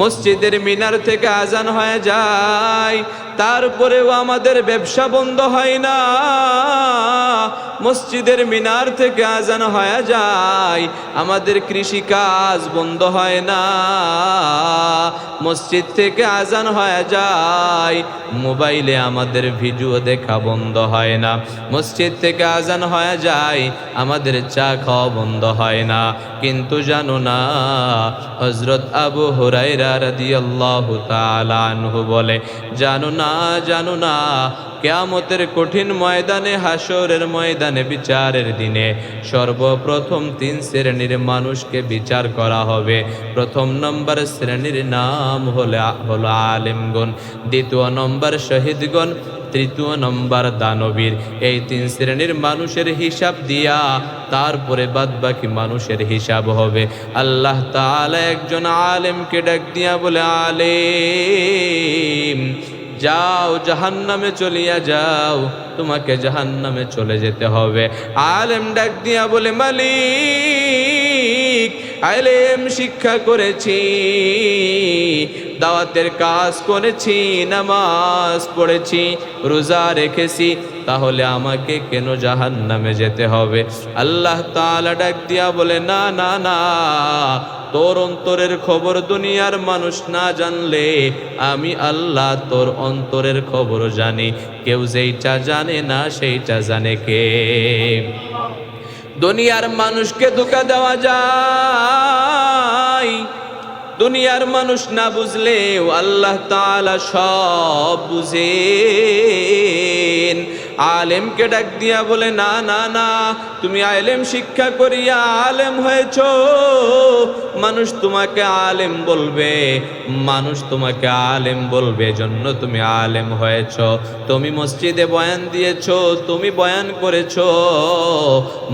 মসজিদের মিনার থেকে আজান হয়ে যায়, তারপরেও আমাদের ব্যবসা বন্ধ হয় না। মসজিদের মিনার থেকে আজান হয়ে যায়, আমাদের কৃষি কাজ বন্ধ হয় না। মসজিদ থেকে আজান হয়ে যায়, মোবাইলে আমাদের ভিডিও দেখা বন্ধ হয় না। মসজিদ থেকে আজান হয়ে যায়, আমাদের চা খাওয়া বন্ধ হয় না। কিন্তু জানো না, হযরত আবু হুরায়রা রাদিয়াল্লাহু তাআলা আনহু বলে, জানো না কিয়ামতের কঠিন ময়দানে, হাসরের ময়দানে, বিচারের দিনে সর্বপ্রথম 3 শ্রেণীর মানুষকে বিচার করা হবে। প্রথম নম্বর শ্রেণীর নাম হলো আলেমগণ, দ্বিতীয় নম্বর শহীদগণ, তৃতীয় নম্বর দানবীর। এই 3 শ্রেণীর মানুষের হিসাব দিয়া তারপরে বাদবাকি মানুষের হিসাব হবে। আল্লাহ তাআলা একজন আলেমকে ডাক দিয়া বলে, আলেম যাও, জাহান্নামে চলিয়া যাও, তোমাকে জাহান্নামে চলে যেতে হবে। আলেম ডাক দিয়া বলে, মালিক আলেম শিক্ষা করেছি, দাওয়াতের কাজ করেছি, নামাজ পড়েছি, রোজা রেখেছি, তাহলে আমাকে কেন জাহান্নামে যেতে হবে? আল্লাহ তাআলা ডাক দিয়া বলে, না না না, তোর অন্তরের খবর দুনিয়ার মানুষ না জানলে আমি আল্লাহ তোর অন্তরের খবর জানি। কেউ যেইটা জানে না সেইটা জানে কে? দুনিয়ার মানুষকে ধোঁকা দেওয়া যায়, দুনিয়ার মানুষ না বুঝলেও আল্লাহ তাআলা সব বুঝেন। আলেমকে ডাক দিয়া বলে, না না না, তুমি আলেম শিক্ষা করিয়া আলেম হয়েছো, মানুষ তোমাকে আলেম বলবে, মানুষ তোমাকে আলেম বলবে, জন্য তুমি আলেম হয়েছো। তুমি মসজিদে বয়ান দিয়েছো, তুমি বয়ান করেছো,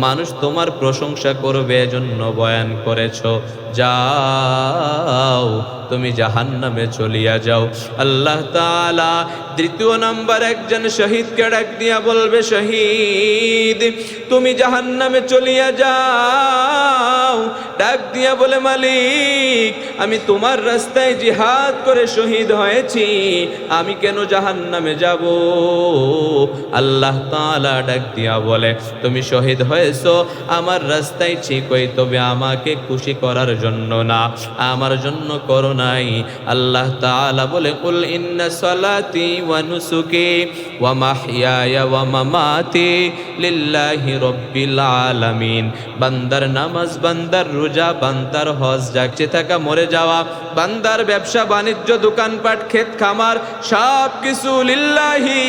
মানুষ তোমার প্রশংসা করবে, জন্য বয়ান করেছো। যাও, তুমি জাহান্নামে চলিয়া যাও। আল্লাহ তাআলা দ্বিতীয় নম্বর একজন শহীদকে ডাক দিয়া বলবে, শহীদ তুমি জাহান্নামে চলিয়া যাও। ডাক দিয়া বলে, মালিক আমি তোমার রাস্তায় জিহাদ করে শহীদ হয়েছি, আমি কেন জাহান্নামে যাব? আল্লাহ তাআলা ডাক দিয়া বলে, তুমি শহীদ হয়েছো আমার রাস্তায় ঠিকই, তবে আমাকে খুশি করার জন্য না, আমার জন্য করো নাই। আল্লাহ তাআলা বলে, কুল ইন্না সালাতি ওয়া নুসুকি ওয়া মাহইয়ায়া ওয়া মামাতি লিল্লাহি রাব্বিল আলামিন। বান্দার নামাজ, বান্দার রোজা, বান্দার হজ, জাগছে থাকা, মরে যাওয়া, বান্দার ব্যবসা বাণিজ্য, দোকানপাট, ক্ষেত খামার, সব কিছু লিল্লাহি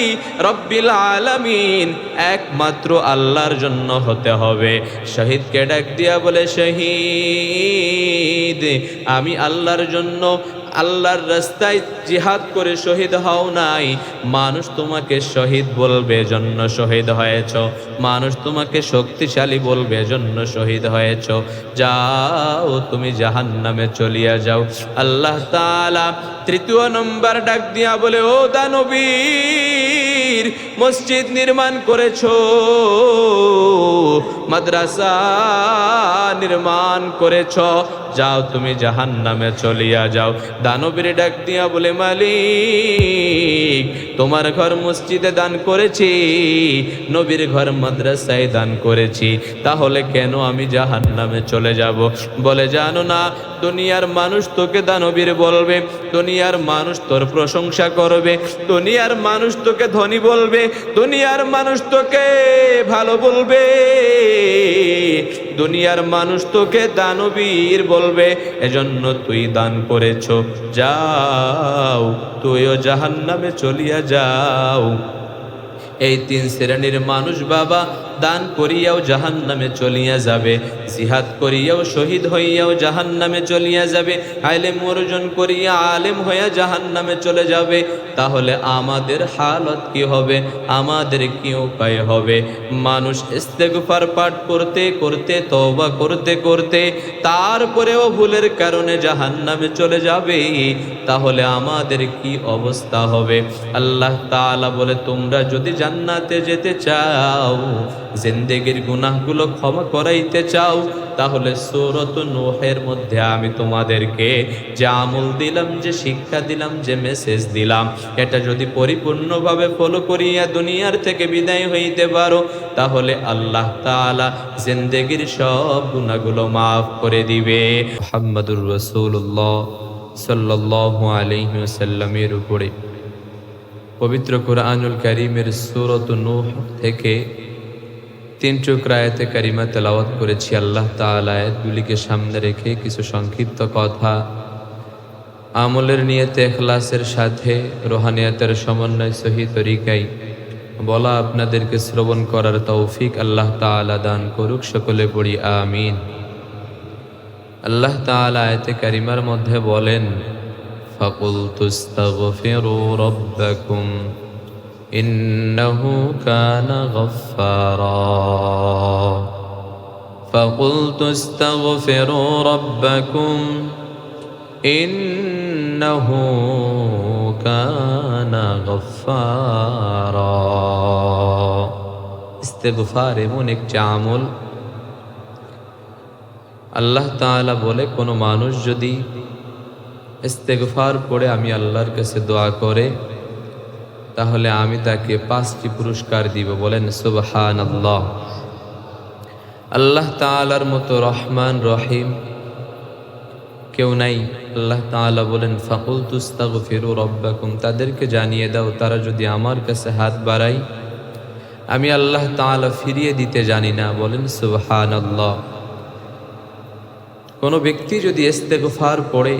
রাব্বিল আলামিন, একমাত্র আল্লাহর জন্য হতে হবে। শহীদকে ডাক দিয়া বলে, শহীদ আমি আল্লাহর জন্য, আল্লাহর রাস্তায় জিহাদ করে শহীদ হও নাই, মানুষ তোমাকে শহীদ বলবে জন্য শহীদ হয়েছ, মানুষ তোমাকে শক্তিশালী বলবে জন্য শহীদ হয়েছ। যাও, তুমি জাহান্নামে চলিয়া যাও। আল্লাহ তাআলা তৃতীয় নম্বর ডাক দিয়া বলে, ও দানবীর, মসজিদ নির্মাণ করেছো, মাদ্রাসা নির্মাণ করেছো, যাও তুমি জাহান্নামে চলিয়া যাও। দানবীর ডাক দিয়া বলে, মালিক তোমার ঘর মসজিদে দান করেছি, নবীর ঘর মাদ্রাসায় দান করেছি, তাহলে কেন আমি জাহান্নামে চলে যাব? বলে, জানো না, দুনিয়ার মানুষ তোকে দানবীর বলবে, দুনিয়ার মানুষ তোর প্রশংসা করবে, দুনিয়ার মানুষ তোকে ধনী বলবে, দুনিয়ার মানুষ তোকে ভালো বলবে, দুনিয়ার মানুষ তোকে দানবীর বলবে, এজন্য তুই দান করেছো, যাও তুইও জাহান্নামে চলিয়া যাও। এই 3 শ্রেণীর মানুষ বাবা দান করিয়াও জাহান্নামে চলিয়া যাবে, জিহাদ করিয়াও শহীদ হইয়াও জাহান্নামে চলিয়া যাবে, ইলম অর্জন করিয়া আলেম হইয়া জাহান্নামে চলে যাবে। তাহলে আমাদের হালত কি হবে? আমাদের কি উপায় হবে? মানুষ ইস্তেগফার পাঠ করতে করতে, তওবা করতে করতে, তারপরেও ভুলের কারণে জাহান্নামে চলে যাবে, তাহলে আমাদের কি অবস্থা হবে? আল্লাহ তাআলা বলে, তোমরা যদি জান্নাতে যেতে চাও, জিন্দেগির গুনাহগুলো ক্ষমা করাইতে চাও, তাহলে সূরাত নূহের মধ্যে আমি তোমাদেরকে যে আমল দিলাম, যে শিক্ষা দিলাম, যে মেসেজ দিলাম, এটা যদি পরিপূর্ণভাবে ফলো করিয়া দুনিয়ার থেকে বিদায় হইতে পারো, তাহলে আল্লাহ তাআলা জিন্দেগির সব গুনাহগুলো মাফ করে দিবে। মুহাম্মাদুর রাসূলুল্লাহ সাল্লাল্লাহু আলাইহি ওয়াসাল্লামের উপরে পবিত্র কুরআনুল কারীমের সূরাত নূহ থেকে 3 টুকরা আয়াতে কারিমা তেলাওয়াত করেছি। আল্লাহ তাআলা আয়াতগুলিকে সামনে রেখে কিছু সংক্ষিপ্ত কথা আমলের নিয়তে ইখলাসের সাথে রুহানিয়াতের সমন্বয় সহি তরিকায় বলা আপনাদেরকে শ্রবণ করার তৌফিক আল্লাহ তাআলা দান করুক। সকলে পড়ি আমিন। আল্লাহ তাআলা আয়াতে কারিমার মধ্যে বলেন, ফাকুলতু আস্তাগফিরু রাব্বাকুম ইন্নাহু কানা গাফফারা। ফাকুলতু আস্তাগফিরু রাব্বাকুম ইন্নাহু কানা গাফফারা। ইস্তেগফার এমন একটি আমল, আল্লাহ তাআলা বলে কোনো মানুষ যদি ইস্তেগফার পড়ে আমি আল্লাহর কাছে দোয়া করে, তাহলে আমি তাকে 5টি পুরস্কার দিব। বলেন সুবহানাল্লাহ। আল্লাহ তাআলার মতো রহমান রহিম কেউ নাই। আল্লাহ তাআলা বলেন, ফাকুলতু আস্তাগফিরু রাব্বাকুম, তাদেরকে জানিয়ে দাও তারা যদি আমার কাছে হাত বাড়ায় আমি আল্লাহ তাআলা ফিরিয়ে দিতে জানি না। বলেন সুবহানাল্লাহ। কোনো ব্যক্তি যদি ইস্তেগফার পড়ে,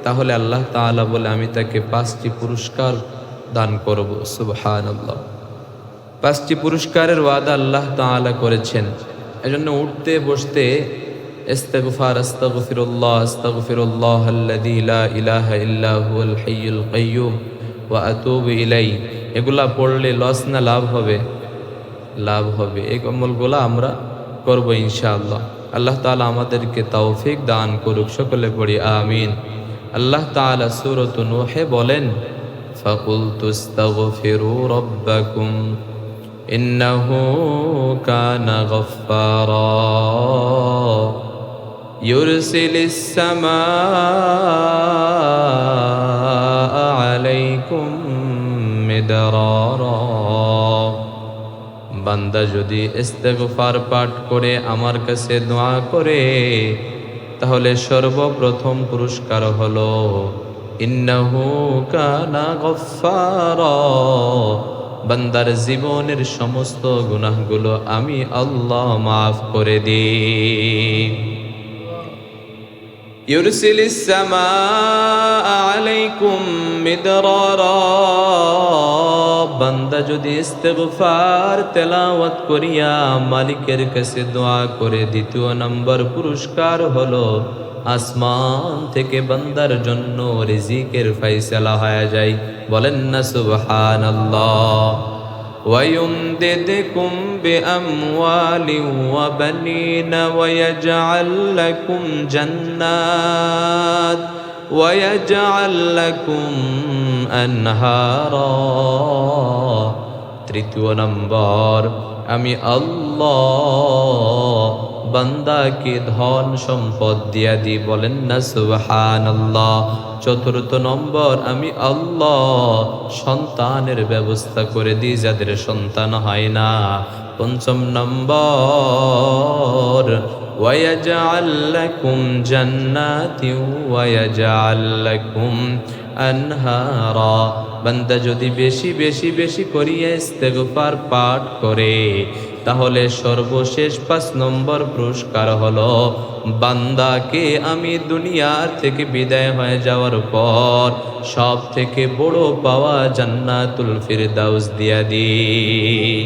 তাহলে আল্লাহ তাআলা বলে আমি তাকে 5টি পুরস্কার দান করব। সুবহানাল্লাহ। 5টি পুরস্কারের ওয়াদা আল্লাহ তাআলা করেছেন। এজন্য উঠতে বসতে ইস্তেগফার, আস্তাগফিরুল্লাহ আস্তাগফিরুল্লাহ আল্লাযী লা ইলাহা ইল্লা হুয়াল হাইয়ুল কাইয়্যুম ওয়া আতুবু ইলাইহি, এগুলা পড়লে লস না লাভ হবে? লাভ হবে। এই আমলগুলো আমরা করব ইনশাআল্লাহ। আল্লাহ তাআলা আমাদেরকে তৌফিক দান করুক। সকলে পড়ি আমিন। আল্লাহ তাআলা সূরাত নূহে বলেন, ফাকুলতু আস্তাগফিরু রাব্বাকুম ইন্নাহু কানা গাফফারা ইউরসিলিস সামাআ আলাইকুম মিদরারা। বান্দা যদি ইস্তেগফার পাঠ করে আমার কাছে দোয়া করে, তাহলে সর্বপ্রথম পুরস্কার হলো ইন্নাহু কানা গাফফারা, বান্দার জীবনের সমস্ত গুনাহগুলো আমি আল্লাহ মাফ করে দিই। ইউরসিলিস সামাআ আলাইকুম মিদরারা, বান্দা যদি ইস্তেগফার তেলাওয়াত করিয়া মালিকের কাছে দোয়া করে, দ্বিতীয় নম্বর পুরস্কার হলো আসমান থেকে বান্দার জন্য রিজিকের ফয়সালা হয়ে যায়। বলেন না সুবহানাল্লাহ। ويمددكم بأموال وبنين ويجعل لكم جنات ويجعل لكم أنهارا। তৃতীয় নম্বর, আমি আল্লাহ বান্দাকে ধন সম্পদ দিয়া দিই। বলেন না সুবহানাল্লাহ। চতুর্থ নম্বর, আমি আল্লাহ সন্তানের ব্যবস্থা করে দিই যাদের সন্তান হয় না। পঞ্চম নম্বর, ওয়ায়াজআল লাকুম জান্নাতি ওয়ায়াজআল লাকুম আনহারা। বান্দা যদি বেশি বেশি বেশি করিয়া ইস্তেগফার পাঠ করে, তাহলে সর্বশেষ 5 নম্বর পুরস্কার হলো বান্দাকে আমি দুনিয়ার থেকে বিদায় হয়ে যাওয়ার পর সব থেকে বড় পাওয়া জান্নাতুল ফিরদাউস দিয়া দিই।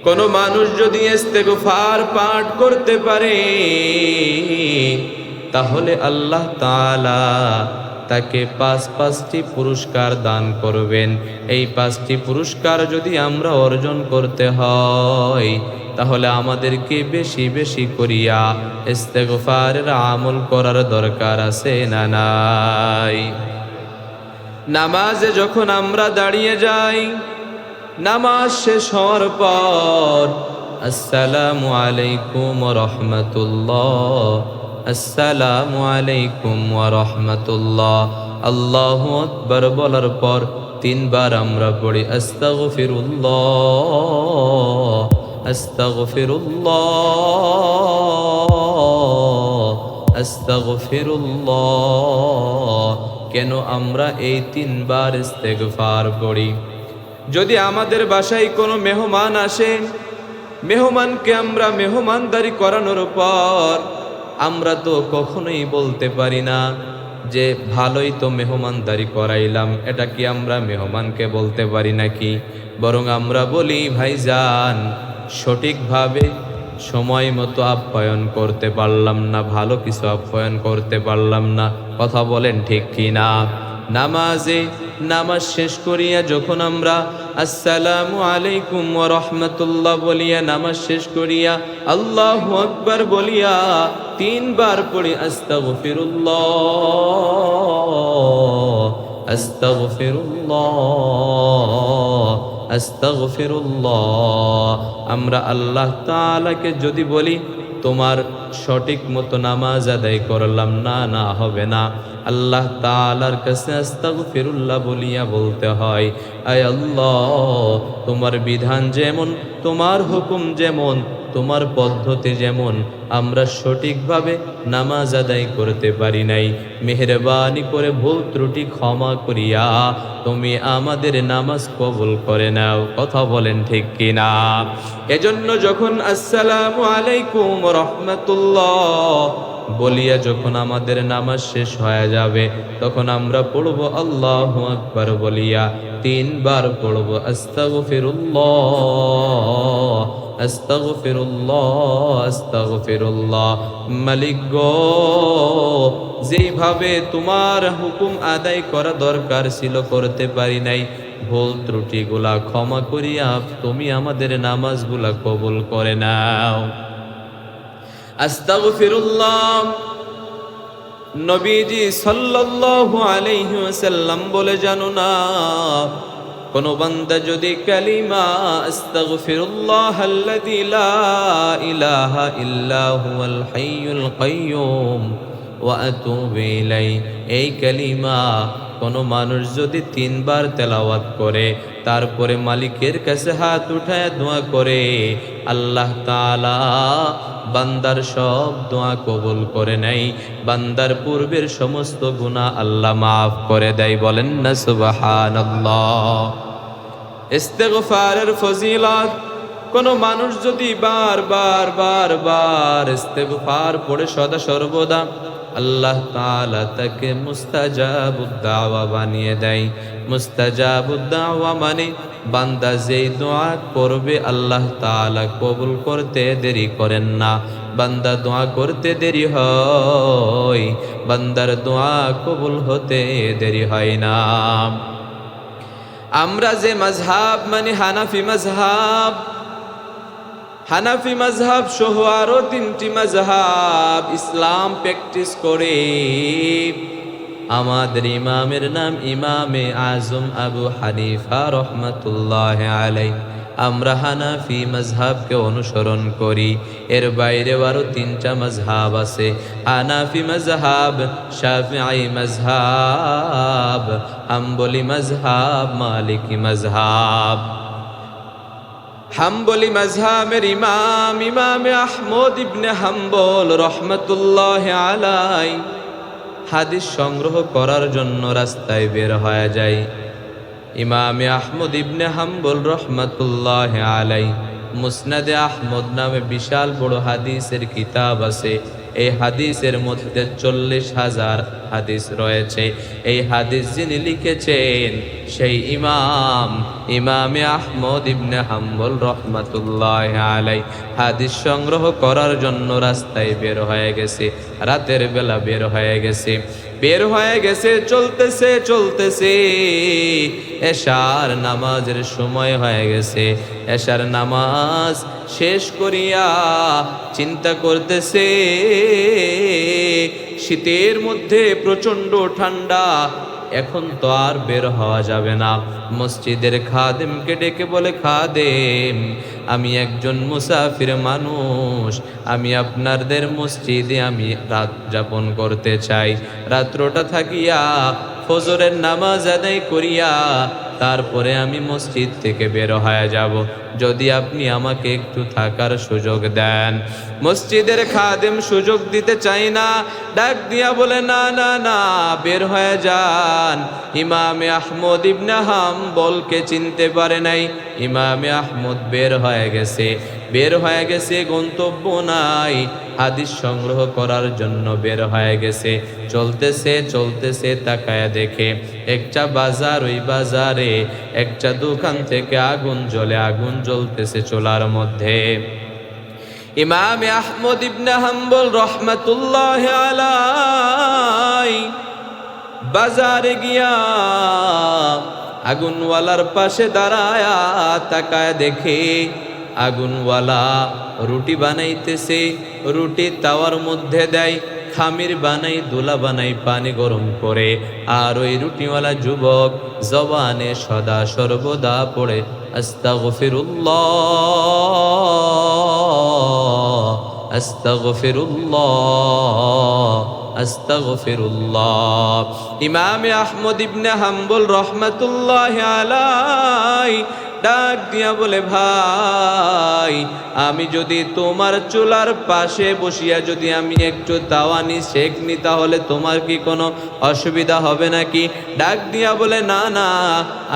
কোন মানুষ যদি ইস্তেগফার পাঠ করতে পারে, তাহলে আল্লাহ তাআলা তাকে 5টি পুরস্কার দান করবেন। এই 5টি পুরস্কার যদি আমরা অর্জন করতে হয়, তাহলে আমাদেরকে বেশি বেশি করিয়া ইস্তেগফারের আমল করার দরকার আছে না নাই? নামাজে যখন আমরা দাঁড়িয়ে যাই, নামাজ শেষ হওয়ার পর আসসালামু আলাইকুম ওয়া রাহমাতুল্লাহ, আসসালামু আলাইকুম ওয়া রাহমাতুল্লাহ। আল্লাহু আকবার বলার পর তিনবার আমরা পড়ি আস্তাগফিরুল্লাহ, আস্তাগফিরুল্লাহ, আস্তাগফিরুল্লাহ। কেন আমরা এই তিনবার ইস্তেগফার পড়ি? যদি আমাদের বাসায় কোনো মেহমান আসে, মেহমানকে আমরা মেহমানদারি করানোর পর আমরা তো কখনোই বলতে পারি না যে ভালোই তো মেহমানদারি করাইলাম, এটা কি আমরা মেহমানকে বলতে পারি নাকি? বরং আমরা বলি ভাইজান সঠিকভাবে সময় মতো আপ্যায়ন করতে পারলাম না, ভালো কিছু আপ্যায়ন করতে পারলাম না। কথা বলেন ঠিক কি না? নামাজ শেষ করিয়া যখন আমরা আসসালামু আলাইকুম ওয়া রাহমাতুল্লাহ বলিয়া নামাজ শেষ করিয়া আল্লাহু আকবার বলিয়া তিনবার পড়ি আস্তাগফিরুল্লাহ, আস্তাগফিরুল্লাহ, আস্তাগফিরুল্লাহ। আমরা আল্লাহ তাআলাকে যদি বলি তোমার সঠিক মতো নামাজ আদায় করলাম না, না হবে না, আল্লাহ তাআলার কাছে আস্তাগফিরুল্লাহ বলিয়া বলতে হয়, আয় আল্লাহ তোমার বিধান যেমন, তোমার হুকুম যেমন, তোমার পদ্ধতি যেমন আমরা সঠিকভাবে নামাজ আদায় করতে পারি নাই, মেহেরবানি করে ভুল ত্রুটি ক্ষমা করিয়া তুমি আমাদের নামাজ কবুল করে নাও। কথা বলেন ঠিক কিনা? এজন্য যখন আসসালামু আলাইকুম ওয়া রাহমাতুল্লাহ বলিয়া যখন আমাদের নামাজ শেষ হয়ে যাবে তখন আমরা পড়ব আল্লাহু আকবার বলিয়া তিনবার পড়ব আস্তাগফিরুল্লাহ, আস্তাগফিরুল্লাহ, আস্তাগফিরুল্লাহ। মালিক গো, যেভাবে তোমার হুকুম আদায় করা দরকার ছিল করতে পারি নাই, ভুল ত্রুটিগুলা ক্ষমা করিয়া তুমি আমাদের নামাজগুলা কবুল করে নাও। আস্তাগফিরুল্লাহ। নবীজি সাল্লাল্লাহু আলাইহি ওয়াসাল্লাম বলে জানো না, কোন বান্দা যদি কালিমা আস্তাগফিরুল্লাহ আল্লাযী লা ইলাহা ইল্লা হুয়াল হাইয়ুল কাইয়্যুম ওয়া আতুবু ইলাইহি, এই কালিমা কোনো মানুষ যদি তিনবার তেলাওয়াত করে তারপরে মালিকের কাছে হাত উঠায় দোয়া করে, আল্লাহ তাআলা বান্দার সব দোয়া কবুল করে নেয়, বান্দার পূর্বের সমস্ত গুনাহ আল্লাহ মাফ করে দেয়। বলেন না সুবহানাল্লাহ। ইস্তেগফারের ফজিলত, কোন মানুষ যদি বার ইস্তেগফার পড়ে সদা সর্বদা, আল্লাহ তাআলা তাকে মুস্তাজাবুদ দাওয়া বানিয়ে দেয়। মুস্তাজাবুদ দাওয়া মানে বান্দা যেই দোয়া করবে আল্লাহ তাআলা কবুল করতে দেরি করেন না। বান্দা দোয়া করতে দেরি হয়, বান্দার দোয়া কবুল হতে দেরি হয় না। আমরা যে মাযহাব মানে হানাফি মাযহাব, হানাফি মাযহাব সহ আরো 3টি মাযহাব ইসলাম প্র্যাকটিস করে। আমাদের ইমামের নাম ইমামে আজম আবু হানিফা রাহমাতুল্লাহি আলাইহি। আমরা হানাফি মাযহাবকে অনুসরণ করি। এর বাইরে আরো 3টা মাযহাব আছে, হানাফি মাযহাব, শাফিঈ মাযহাব, হাম্বলি মাযহাব, মালিকি মাযহাব। হাম্বলি মাযহাবের ইমাম ইমামে আহমদ ইবনে হাম্বল রাহমাতুল্লাহি আলাইহি হাদিস সংগ্রহ করার জন্য রাস্তায় বের হয়ে যায়। ইমামে আহমদ ইবনে হাম্বল রাহমাতুল্লাহি আলাইহি মুসনাদে আহমদ নামে বিশাল বড় হাদিসের কিতাব আছে। এই হাদিসের মধ্যে 40,000 হাদিস রয়েছে। এই হাদিস যিনি লিখেছেন সেই ইমামে আহমদ ইবনে হাম্বল রাহমাতুল্লাহি আলাইহি হাদিস সংগ্রহ করার জন্য রাস্তায় বের হয়ে গেছে, রাতের বেলা বের হয়ে গেছে, চলতেছে এশার নামাজের সময় হয়ে গেছে। এশার নামাজ শেষ করিয়া চিন্তা করতেছে, শীতের মধ্যে প্রচন্ড ঠান্ডা, এখন তো আর বের হওয়া যাবে না। মসজিদের খাদেমকে ডেকে বলে, খাদেম আমি একজন মুসাফির মানুষ, আমি আপনাদের মসজিদে আমি রাত যাপন করতে চাই। রাত্রটা থাকিয়া ফজরের নামাজ আদায় করিয়া তারপরে আমি মসজিদ থেকে বের হয়ে যাব, যদি আপনি আমাকে একটু থাকার সুযোগ দেন। মসজিদের খাদেম সুযোগ দিতে চাই না, ডাক দিয়া বলে না না না, বের হয়ে যান। ইমামে আহমদ ইবনে হাম্বলকে চিনতে পারে নাই। ইমামে আহমদ বের হয়ে গেছে, গন্তব্য নাই, হাদিস সংগ্রহ করার জন্য বের হয়ে গেছে। চলতেছে তাকায়া দেখে একটা বাজার, ওই বাজারে একটা দোকান থেকে আগুন জ্বলতেছে চুলার মধ্যে। ইমামে আহমদ ইবনে হাম্বল রহমাতুল্লাহি আলাইহি বাজারে গিয়া আগুনওয়ালার পাশে দাঁড়ায়া তাকায় দেখে আগুনওয়ালা রুটি বানাইতেছে। রুটি তাওয়ার মধ্যে দেয়, খামির বানাই, দোলা বানাই, পানি গরম করে। আর ওই রুটিওয়ালা যুবক জবানে সদা সর্বদা পড়ে আস্তাগফিরুল্লাহ, আস্তাগফিরুল্লাহ, আস্তাগফিরুল্লাহ। ইমামে আহমদ ইবনে হাম্বল রহমাতুল্লাহি আলাইহি ডাক দিয়া বলে, ভাই, আমি যদি তোমার চুলার পাশে বসিয়া যদি আমি একটু তাওয়ানি শেখ নি, তাহলে তোমার কি কোনো অসুবিধা হবে নাকি? ডাক দিয়া বলে, না না,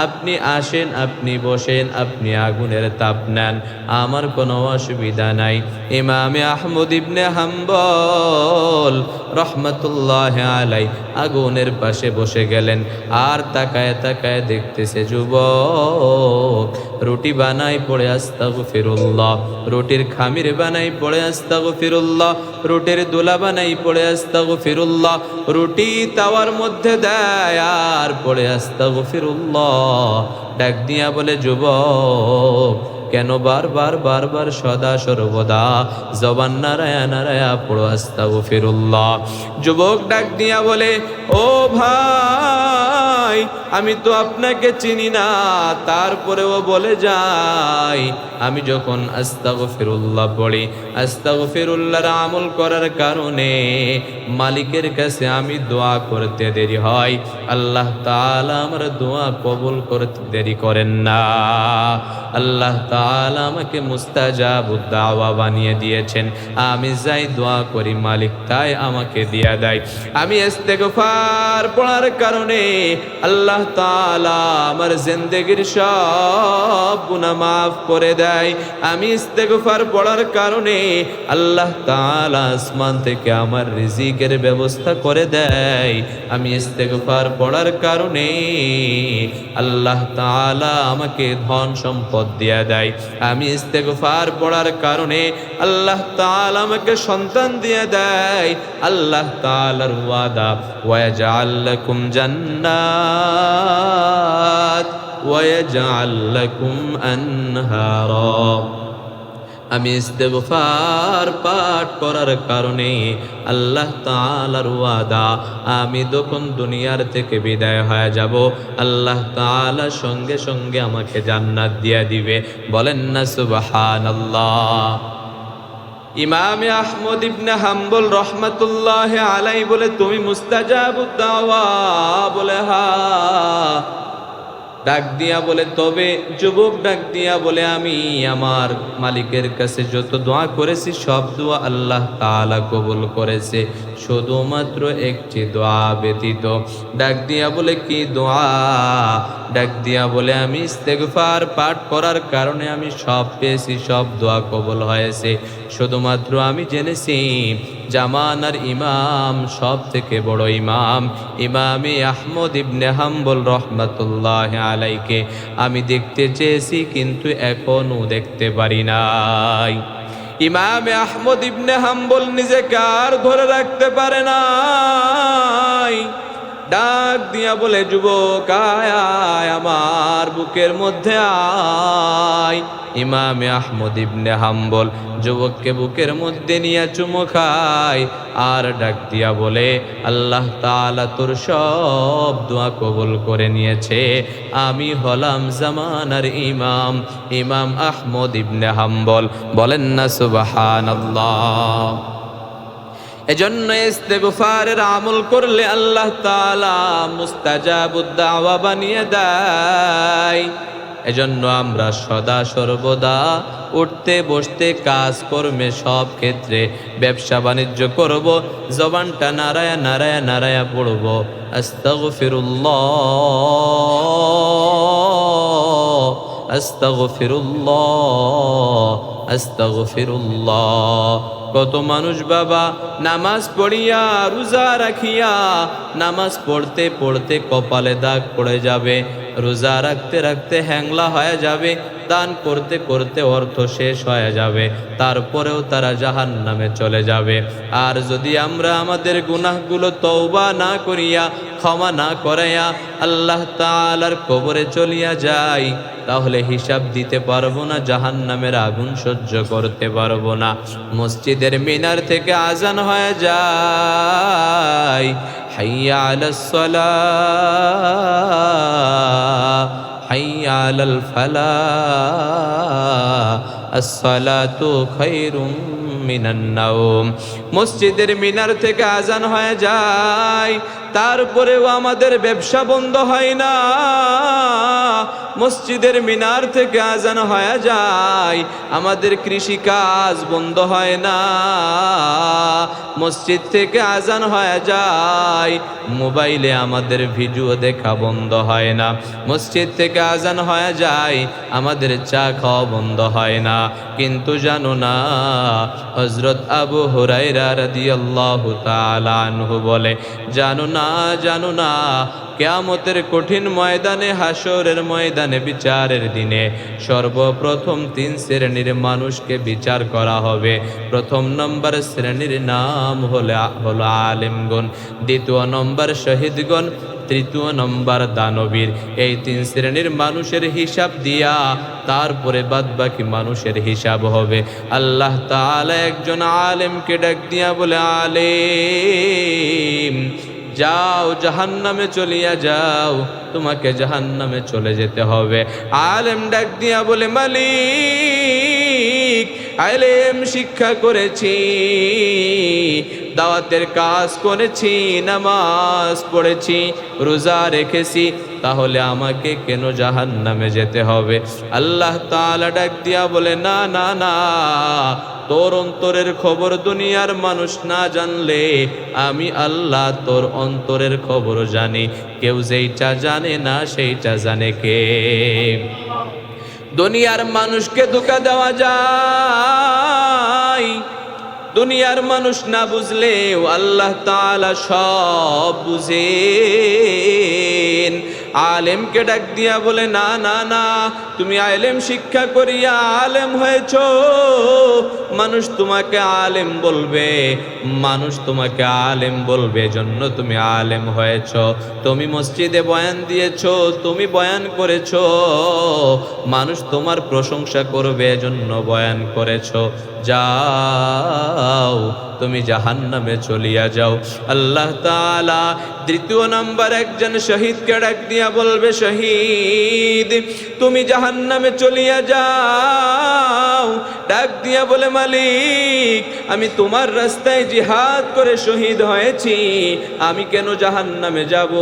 আপনি আসেন, আপনি বসেন, আপনি আগুনের তাপ নেন, আমার কোনো অসুবিধা নাই। ইমামে আহমদ ইবনে হাম্বল রহমাতুল্লাহি আলাইহি আগুনের পাশে বসে গেলেন। আর তাকায় তাকায় দেখতেছে যুবক রুটি বানাই পড়ে আস্তাগফিরুল্লাহ, রুটির খামির বানাই পড়ে আস্তাগফিরুল্লাহ, রুটির দোলা বানাই পড়ে আস্তাগফিরুল্লাহ, রুটি তাওয়ার মধ্যে দেয় আর পড়ে আস্তাগফিরুল্লাহ। ডাক দিয়া বলে, যুবক, কেন বারবার সদা সর্বদা জবান নারায়া নারায়া পড়ো আস্তাগফিরুল্লাহ? যুবক ডাক দিয়া বলে, ও ভাই, আমি তো আপনাকে চিনি না, তারপরেও বলে যাই, আমি যখন আস্তাগফিরুল্লাহ পড়ি, আস্তাগফিরুল্লাহর আমল করার কারণে মালিকের কাছে আমি দোয়া করতে দেরি হয়, আল্লাহ তাআলা আমার দোয়া কবুল করতে দেরি করেন না। আল্লাহ তাআলা আমাকে মুস্তাজাবুদ দাওয়া বানিয়ে দিয়েছেন। আমি যাই দোয়া করি, মালিক তাই আমাকে দিয়া দেয়। আমি ইস্তেগফার পড়ার কারণে আল্লাহ তাআলা আমার জিন্দেগির সব গুনাহ মাফ করে দেয়। আমি ইস্তেগফার পড়ার কারণে আল্লাহ তাআলা আসমান থেকে আমার রিজিকের ব্যবস্থা করে দেয়। আমি ইস্তেগফার পড়ার কারণে আল্লাহ তাআলা আমাকে ধন সম্পদ দিয়া দেয়। আমি ইস্তেগফার পড়ার কারণে আল্লাহ তাআলা আমাকে সন্তান দিয়ে দেয়। আল্লাহ তাআলার ওয়াদা, ওয়াজআল লাকুম জান্নাত ওয়াজআল লাকুম আনহারা। আমি ইস্তেগফার পাঠ করার কারণে আল্লাহ তাআলার ওয়াদা, আমি যখন দুনিয়ার থেকে বিদায় হয়ে যাব, আল্লাহ তাআলা সঙ্গে সঙ্গে আমাকে জান্নাত দিয়ে দিবে। বলেন না সুবহানাল্লাহ। ইমামে আহমদ ইবনে হাম্বল রহমাতুল্লাহি আলাইহি বলে, তুমি মুস্তাজাবুদ দাওয়া? বলে, হ্যাঁ। ডাক দিয়া বলে, তবে যুবক ডাক দিয়া বলে, আমি আমার মালিকের কাছে যত দোয়া করেছি সব দোয়া আল্লাহ তাআলা কবুল করেছে, শুধুমাত্র একটি দোয়া ব্যতীত। ডাক দিয়া বলে, কি দোয়া? ডাক দিয়া বলে, আমি ইস্তেগফার পাঠ করার কারণে আমি সব পেয়েছি, সব দোয়া কবুল হয়েছে, শুধুমাত্র আমি জেনেছি জামানার ইমাম, সব থেকে বড় ইমাম, ইমামে আহমদ ইবনে হাম্বল রহমাতুল্লাহি আলাইহিকে আমি দেখতে চেয়েছি, কিন্তু এখনো দেখতে পারি নাই। ইমামে আহমদ ইবনে হাম্বল নিজেকে আর ধরে রাখতে পারে নাই। ডাক দিয়া বলে, যুবক আয় আয়, আমার বুকের মধ্যে আয়। ইমামে আহমদ ইবনে হাম্বল যুবককে বুকের মধ্যে নিয়ে চুমো খায় আর ডাক দিয়া বলে, আল্লাহ তাআলা তোর সব দোয়া কবুল করে নিয়েছে। আমি হলাম জামানার ইমাম, ইমাম আহমদ ইবনে হাম্বল। বলেন না সুবহানাল্লাহ। এজন্য ইস্তেগফারের আমল করলে আল্লাহ তাআলা মুস্তাজাবুদ দাওয়া বানিয়ে দেয়। এজন্য আমরা সদা সর্বদা উঠতে বসতে কাজ কর্মে সব ক্ষেত্রে ব্যবসা বাণিজ্য করব, জবানটা নারায়া নারায়া নারায়া পড়ব, আস্তাগফিরুল্লাহ আস্তাগফিরুল্লাহ আস্তাগফিরুল্লাহ। কত মানুষ বাবা নামাজ পড়িয়া রোজা রাখিয়া নামাজ পড়তে পড়তে কপালে দাগ পড়ে যাবে, রোজা রাখতে রাখতে হ্যাংলা হয়ে যাবে, দান করতে করতে অর্থ শেষ হয়ে যাবে, তারপরেও তারা জাহান্নামে চলে যাবে। আর যদি আমরা আমাদের গুনাহগুলো তওবা না করিয়া ক্ষমা না করাইয়া আল্লাহ তাআলার কবরে চলিয়া যাই, তাহলে হিসাব দিতে পারবো না, জাহান্নামের আগুন সহ্য করতে পারবো না। মসজিদের মিনার থেকে আজান হয়ে যায়, হাইয়া আলাস সালাহ হাইয়া আলাল ফালাহ, আসসালাতু খায়রুম মিনান নাওম। মসজিদের মিনার থেকে আজান হয়ে যায়, তারপরেও আমাদের ব্যবসা বন্ধ হয় না। মসজিদের মিনার থেকে আজান হয়ে যায়, আমাদের কৃষি কাজ বন্ধ হয় না। মসজিদ থেকে আজান হয়ে যায়, মোবাইলে আমাদের ভিডিও দেখা বন্ধ হয় না। মসজিদ থেকে আজান হয়ে যায়, আমাদের চা খাওয়া বন্ধ হয় না। কিন্তু জানো না, হযরত আবু হুরায়রা রাদিয়াল্লাহু তাআলা আনহু বলে, জানো না জানো না, কিয়ামতের কঠিন ময়দানে, হাসরের ময়দানে, বিচারের দিনে সর্বপ্রথম 3 শ্রেণীর মানুষকে বিচার করা হবে। প্রথম নম্বর শ্রেণীর নাম হলো আলেমগণ, দ্বিতীয় নম্বর শহীদগণ, তৃতীয় নম্বর দানবীর। এই 3 শ্রেণীর মানুষের হিসাব দিয়া তারপরে বাদবাকি মানুষের হিসাব হবে। আল্লাহ তাআলা একজন আলেমকে ডাক দিয়া বলে, আলেম যাও, জাহান্নামে চলিয়া যাও, তোমাকে জাহান্নামে চলে যেতে হবে। আলেম ডাক দিয়া বলে, মালিক ইলম শিক্ষা করেছি, দাওয়াতের কাজ করেছি, নামাজ পড়েছি, রোজা রেখেছি, তাহলে আমাকে কেন জাহান্নামে যেতে হবে? আল্লাহ তাআলা ডাক দিয়া বলে, না না না, তোর অন্তরের খবর দুনিয়ার মানুষ না জানলে আমি আল্লাহ তোর অন্তরের খবর জানি। কেউ যেইটা জানে না সেইটা জানে কে? দুনিয়ার মানুষকে ধোঁকা দেওয়া যায়, দুনিয়ার মানুষ না বুঝলেও আল্লাহ তাআলা সব বুঝেন। আলেমকে ডাক দিয়া বলে, না না না, তুমি ইলম শিক্ষা করিয়া আলেম হয়েছো, মানুষ তোমাকে আলেম বলবে, মানুষ তোমাকে আলেম বলবে, জন্য তুমি আলেম হয়েছো। তুমি মসজিদে বয়ান দিয়েছো, তুমি বয়ান করেছো, মানুষ তোমার প্রশংসা করবে, এজন্য বয়ান করেছো। যাও, তুমি জাহান্নামে চলিয়া যাও। আল্লাহ তাআলা দ্বিতীয় নম্বর একজন শহীদকে ডাক দিয়া বলবে, শহীদ তুমি জাহান্নামে চলিয়া যাও। ডাক দিয়া বলে, মালিক আমি তোমার রাস্তায় জিহাদ করে শহীদ হয়েছি, আমি কেন জাহান্নামে যাব?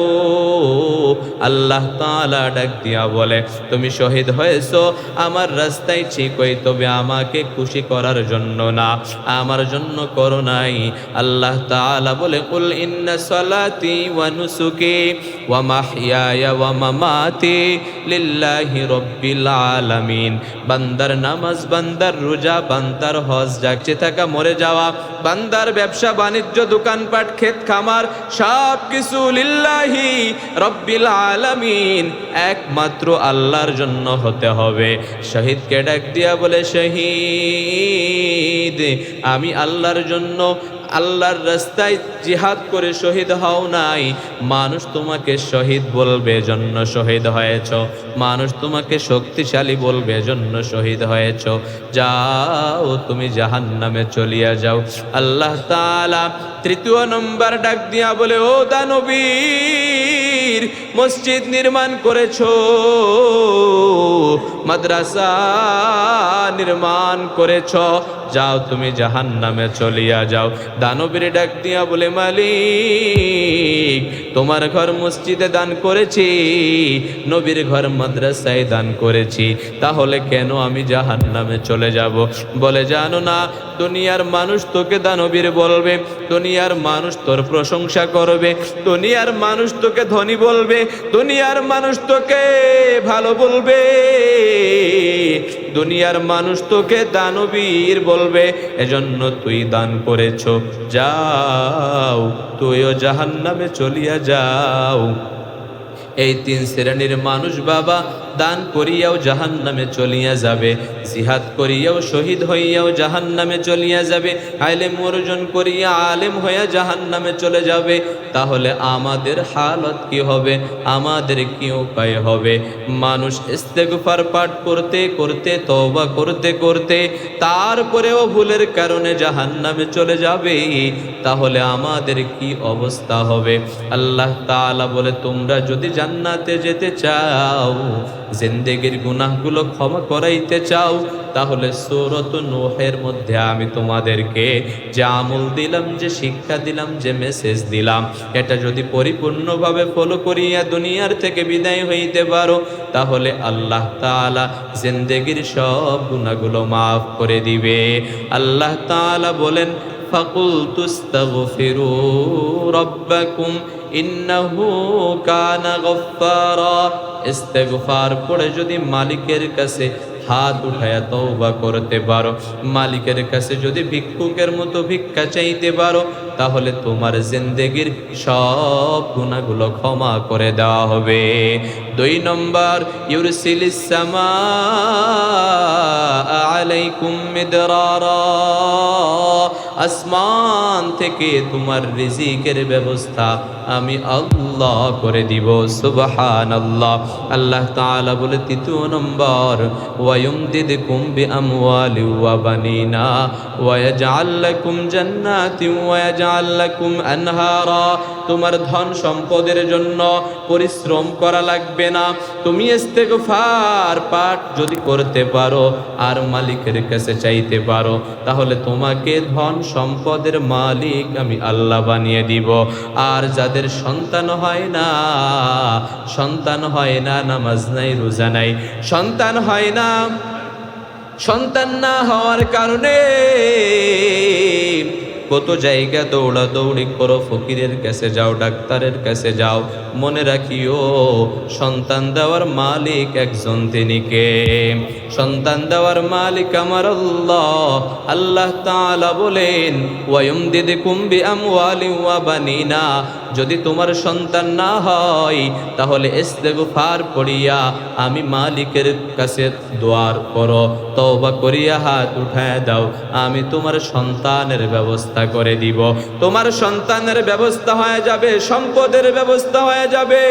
আল্লাহ তাআলা ডাক দিয়া বলে, তুমি শহীদ হয়েছো আমার রাস্তায় ঠিকই, তবে আমাকে খুশি করার জন্য না, আমার জন্য করো নাই। আল্লাহ তাআলা বলে, কুল ইন্না সালাতি ওয়া নুসুকি ওয়া মাহইয়ায়া ওয়া মামাতি লিল্লাহি রাব্বিল আলামিন। বান্দার নামাজ, বান্দার রোজা, বান্দার হজ, যাচ্ছে থাকা মরে যাওয়া, বান্দার ব্যবসা বাণিজ্য, দোকানপাট, ক্ষেত খামার, সব কিছু লিল্লাহি রাব্বিল আলামিন, একমাত্র আল্লাহর জন্য হতে হবে। শহীদকে ডাক দিয়া বলে, শহীদ আমি আল্লাহর জন্য আল্লাহর রাস্তায় জিহাদ করে শহীদ হও নাই, মানুষ তোমাকে শহীদ বলবে এজন্য শহীদ হয়েছ, মানুষ তোমাকে শক্তিশালী বলবে এজন্য শহীদ হয়েছ। যাও তুমি জাহান্নামে চলিয়া যাও। আল্লাহ তাআলা তৃতীয় নম্বর ডাক দিয়া বলে, ও দানবীর, মসজিদ নির্মাণ করেছো, মাদ্রাসা নির্মাণ করেছ, যাও তুমি জাহান্নামে চলিয়া যাও। দানবীর ডাক দিয়া বলে, মালিক, তোমার ঘর মসজিদে দান করেছি, নবীর ঘর মাদ্রাসায় দান করেছি, তাহলে কেন আমি জাহান্নামে চলে যাব? বলে, জানো না, দুনিয়ার মানুষ তোকে দানবীর বলবে, দুনিয়ার মানুষ তোর প্রশংসা করবে, দুনিয়ার মানুষ তোকে ধনী বলবে, দুনিয়ার মানুষ তোকে ভালো বলবে, দুনিয়ার মানুষ তোকে দানবীর বলবে, এজন্য তুই দান করেছ, যাও তুইও জাহান্নামে চলিয়া যাও। এই তিন শ্রেণীর মানুষ বাবা দান করিয়াও জাহান্নামে চলিয়া যাবে, জিহাদ করিয়াও শহীদ হইয়াও জাহান্নামে চলিয়া যাবে, ইলম অর্জন করিয়া আলেম হইয়া জাহান্নামে চলে যাবে। তাহলে আমাদের হালত কি হবে? আমাদের কি উপায় হবে? মানুষ ইস্তেগফার পাঠ করতে করতে, তওবা করতে করতে, তারপরেও ভুলের কারণে জাহান্নামে চলে যাবে, তাহলে আমাদের কি অবস্থা হবে? আল্লাহ তাআলা বলে, তোমরা যদি জান্নাতে যেতে চাও, জিন্দেগির গুনাহগুলো ক্ষমা করাইতে চাও, তাহলে সূরাত নূহের মধ্যে আমি তোমাদেরকে যে আমল দিলাম, যে শিক্ষা দিলাম, যে মেসেজ দিলাম, এটা যদি পরিপূর্ণভাবে ফলো করিয়া দুনিয়ার থেকে বিদায় হইতে পারো, তাহলে আল্লাহ তাআলা জিন্দেগির সব গুনাহগুলো মাফ করে দিবে। আল্লাহ তাআলা বলেন, ফাকুলতু আস্তাগফিরু রাব্বাকুম ইন্নাহু কানা গফফারা। ইস্তেগফার পড়ে যদি মালিকের কাছে হাত উঠায়া তওবা করতে পারো, মালিকের কাছে যদি ভিক্ষুকের মতো ভিক্ষা চাইতে পারো, তাহলে তোমার জিন্দেগির সব গুনাহগুলো ক্ষমা করে দেওয়া হবে। 2 নম্বর, ইউরসিলিস সামা আলাইকুম মিদরারা। আসমান থেকে তোমার রিজিকের ব্যবস্থা আমি আল্লাহ করে দিব। সুবহানাল্লাহ। আল্লাহ তাআলা বলে 3 নম্বর, ওয়ায়ুমদিদকুম বিআমওয়ালি ওয়া বানিনা ওয়ায়াজআল লাকুম জান্নাতিন ওয়ায়াজআল লাকুম আনহারা। তোমার ধন সম্পদের জন্য পরিশ্রম করা লাগবে না, তুমি ইস্তেগফার পাঠ যদি করতে পারো আর মালিকের কাছে চাইতে পারো, তাহলে তোমাকে ধন সম্পদের মালিক আমি আল্লাহ বানিয়ে দিব। আর যাদের সন্তান হয় না, নামাজ নাই, রোজা নাই, সন্তান হয় না, সন্তান না হওয়ার কারণে কত জায়গা দৌড়াদৌড়ি করো, ফকিরের কাছে যাও, ডাক্তারের কাছে যাও, মনে রাখিও সন্তান দেওয়ার মালিক একজন, তিনি কে? সন্তান দেওয়ার মালিক আমার আল্লাহ। আল্লাহ তাআলা বলেন, ওয়ায়ুমদিদকুম বিআমওয়ালি ওয়া বানিনা। যদি তোমার সন্তান না হয়, তাহলে ইস্তেগফার পড়িয়া আমি মালিকের কাছে দোয়ার করো, তওবা করিয়া হাত উঠায় দাও, আমি তোমার সন্তানের ব্যবস্থা করে দিব। তোমার সন্তানের ব্যবস্থা হয়ে যাবে, সম্পদের ব্যবস্থা হয়ে যাবে,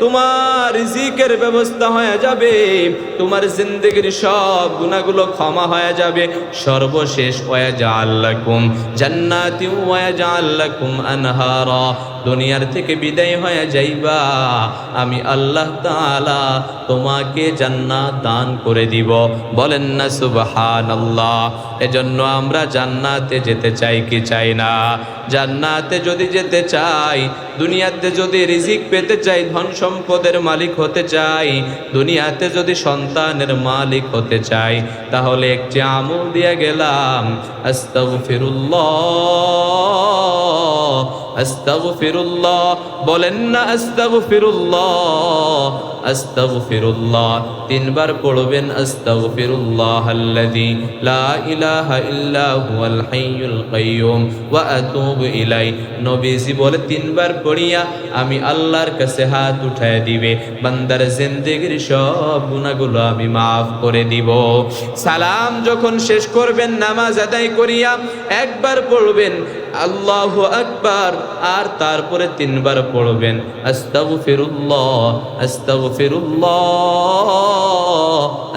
তোমার রিজিকের ব্যবস্থা হয়ে যাবে, তোমার জিন্দেগির সব গুনাহগুলো ক্ষমা হয়ে যাবে। সর্বশেষ, ওয়ায়াজআল লাকুম জান্নাতিন ওয়ায়াজআল লাকুম আনহারা। দুনিয়ার থেকে বিদায় হয়ে যাইবা, আমি আল্লাহ তাআলা তোমাকে জান্নাত দান করে দিব। বলেন না সুবহানাল্লাহ। এজন্য আমরা জান্নাতে যেতে চাই কি চাই না? জান্নাতে যদি যেতে চাই, দুনিয়াতে যদি রিজিক পেতে চাই, ধন সম্পদের মালিক হতে চাই, দুনিয়াতে যদি সন্তানের মালিক হতে চাই, তাহলে একটি আমল দিয়ে গেলাম, আস্তাগফিরুল্লাহ, আস্তাগফিরুল্লাহ। বলেন না আস্তাগফিরুল্লাহ। আস্তাগফিরুল্লাহ, তিনবার পড়বেন আস্তাগফিরুল্লাহাল্লাযী লা ইলাহা ইল্লা হুয়াল হাইয়ুল কাইয়্যুম ওয়া আতুবু ইলাইহি। নবীজি বলে তিনবার পড়িয়া আমি আল্লাহর কাছে হাত উঠায় দিবে, বান্দার জিন্দেগির সব গুনাহগুলো আমি মাফ করে দিব। সালাম যখন শেষ করবেন নামাজ আদায় করিয়া একবার পড়বেন আল্লাহু আকবার, আর তারপরে তিনবার পড়বেন আস্তাগফিরুল্লাহ আস্তাগফিরুল্লাহ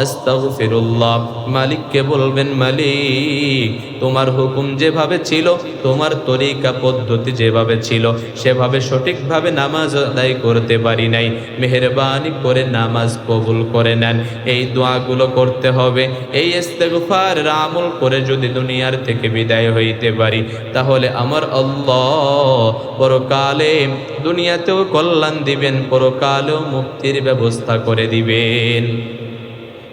আস্তাগফিরুল্লাহ। মালিককে বলবেন, মালিক তোমার হুকুম যেভাবে ছিল, তোমার তরিকা পদ্ধতি যেভাবে ছিল, সেভাবে সঠিকভাবে নামাজ আদায় করতে পারি নাই, মেহেরবানি করে নামাজ কবুল করে নেন। এই দোয়াগুলো করতে হবে। এই ইস্তেগফারের আমল করে যদি দুনিয়ার থেকে বিদায় হইতে পারি, তাহলে আমার আল্লাহ পরকালে দুনিয়াতেও কল্যাণ দিবেন, পরকালেও মুক্তির ব্যবস্থা করে দিবেন।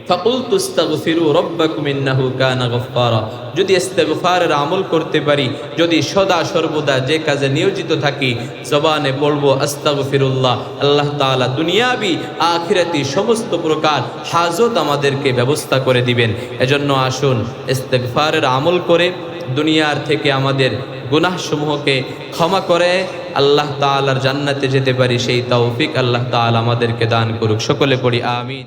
ফাকুলতু ইস্তাগফিরু রাব্বাকুম ইন্নাহু কানা গফফারা। যদি ইস্তেগফারের আমল করতে পারি, যদি সদা সর্বদা যে কাজে নিয়োজিত থাকি, জবানে বলবো আস্তাগফিরুল্লাহ, আল্লাহ তাআলা দুনিয়াবি আখিরাতি সমস্ত প্রকার হাজত আমাদেরকে ব্যবস্থা করে দিবেন। এজন্য আসুন ইস্তেগফারের আমল করে দুনিয়ার থেকে আমাদের গুনাহসমূহকে ক্ষমা করে আল্লাহ তাআলার জান্নাতে যেতে পারি, সেই তৌফিক আল্লাহ তাআলা আমাদেরকে দান করুক। সকলে পড়ি আমিন।